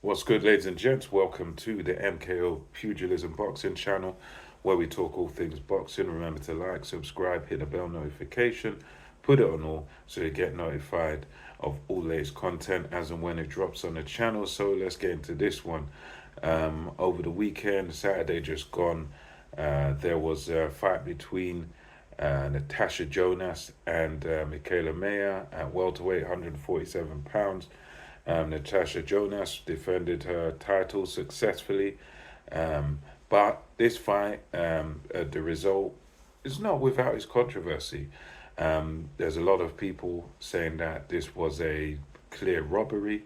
What's good, ladies and gents? Welcome to the MKO Pugilism Boxing channel, where we talk all things boxing. Remember to like, subscribe, hit the bell notification, put it on all so you get notified of all latest content as and when it drops on the channel. So let's get into this one. Over the weekend, Saturday just gone, there was a fight between Natasha Jonas and Michaela Mayer at welterweight, 147 pounds. Natasha Jonas defended her title successfully, but this fight, the result is not without its controversy. There's a lot of people saying that this was a clear robbery,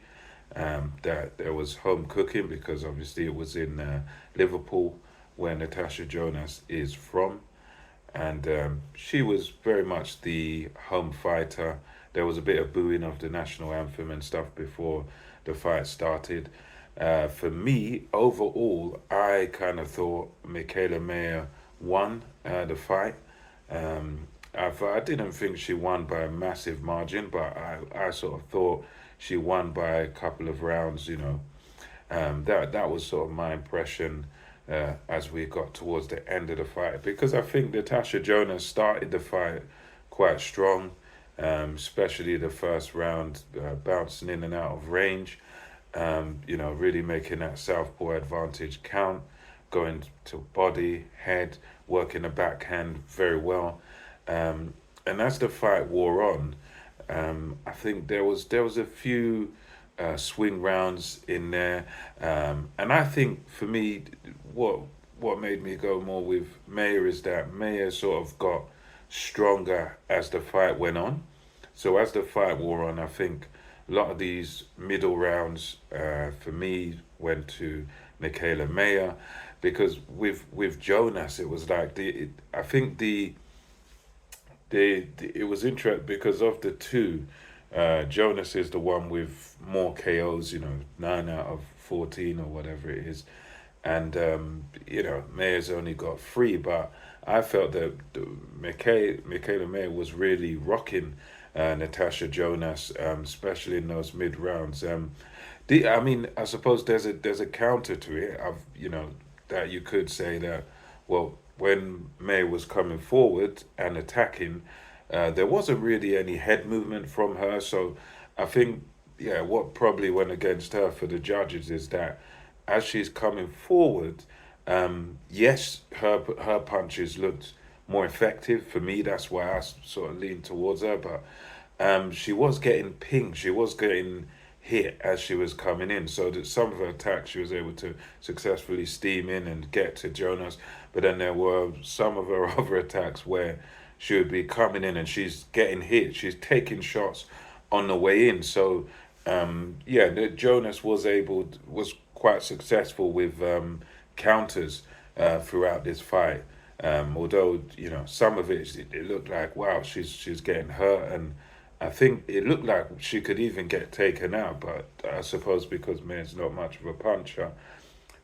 that there was home cooking because obviously it was in Liverpool, where Natasha Jonas is from, and she was very much the home fighter. There was a bit of booing of the national anthem and stuff before the fight started. For me, overall, I kind of thought Michaela Mayer won the fight. I didn't think she won by a massive margin, but I sort of thought she won by a couple of rounds. That was sort of my impression as we got towards the end of the fight, because I think Natasha Jonas started the fight quite strong, especially the first round, bouncing in and out of range, really making that southpaw advantage count, going to body, head, working the backhand very well. And as the fight wore on, I think there was a few swing rounds in there, and I think for me, what made me go more with Mayer is that Mayer sort of got stronger as the fight went on. So as the fight wore on, I think a lot of these middle rounds, for me, went to Michaela Mayer, because with Jonas, it was like I think it was interesting because of the two. Jonas is the one with more KOs, 9 out of 14 or whatever it is, and Mayer's only got three. But I felt that Michaela Mayer was really rocking Natasha Jonas, especially in those mid rounds. I suppose there's a counter to it. That you could say that, well, when May was coming forward and attacking, there wasn't really any head movement from her. So I think, yeah, what probably went against her for the judges is that as she's coming forward, yes, her punches looked more effective. For me, that's why I sort of leaned towards her. But she was getting pinged. She was getting hit as she was coming in. So that some of her attacks she was able to successfully steam in and get to Jonas. But then there were some of her other attacks where she would be coming in and she's getting hit. She's taking shots on the way in. So Jonas was quite successful with counters throughout this fight. Although some of it looked like, wow, she's getting hurt, and I think it looked like she could even get taken out. But I suppose because Mayer's not much of a puncher.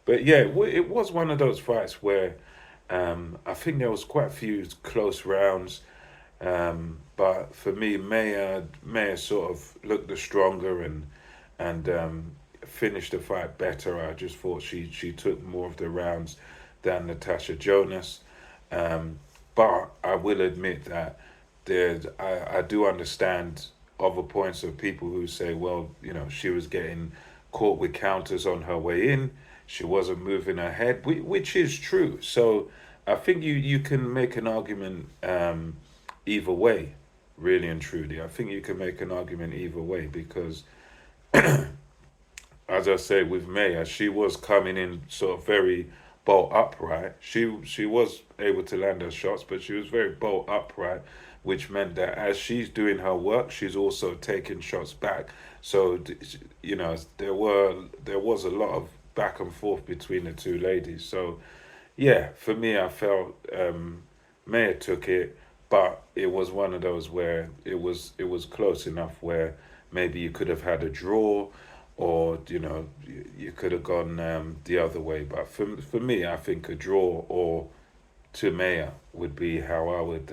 But yeah, it was one of those fights where I think there was quite a few close rounds. But for me, Mayer sort of looked the stronger and finished the fight better. I just thought she took more of the rounds than Natasha Jonas. But I will admit that I do understand other points of people who say, well, she was getting caught with counters on her way in. She wasn't moving her head, which is true. So I think you can make an argument either way, really and truly. I think you can make an argument either way because, as I say, with Maya, she was coming in sort of very bolt upright. She was able to land her shots, but she was very bolt upright, which meant that as she's doing her work, she's also taking shots back. So there was a lot of back and forth between the two ladies. So yeah, for me, I felt Maya took it, but it was one of those where it was close enough where maybe you could have had a draw, or you could have gone the other way. But for me, I think a draw or to Maya would be how I would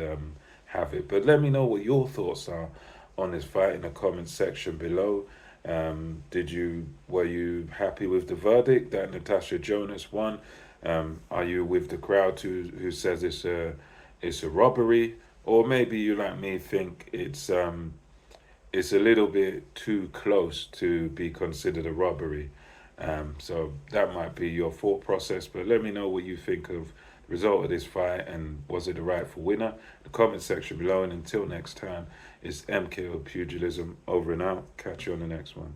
have it. But let me know what your thoughts are on this fight in the comment section below. Were you happy with the verdict that Natasha Jonas won? Are you with the crowd who says it's a robbery, or maybe you like me think it's a little bit too close to be considered a robbery? So that might be your thought process, but let me know what you think of the result of this fight and was it the rightful winner? The comment section below, and until next time, it's MKO Pugilism over and out. Catch you on the next one.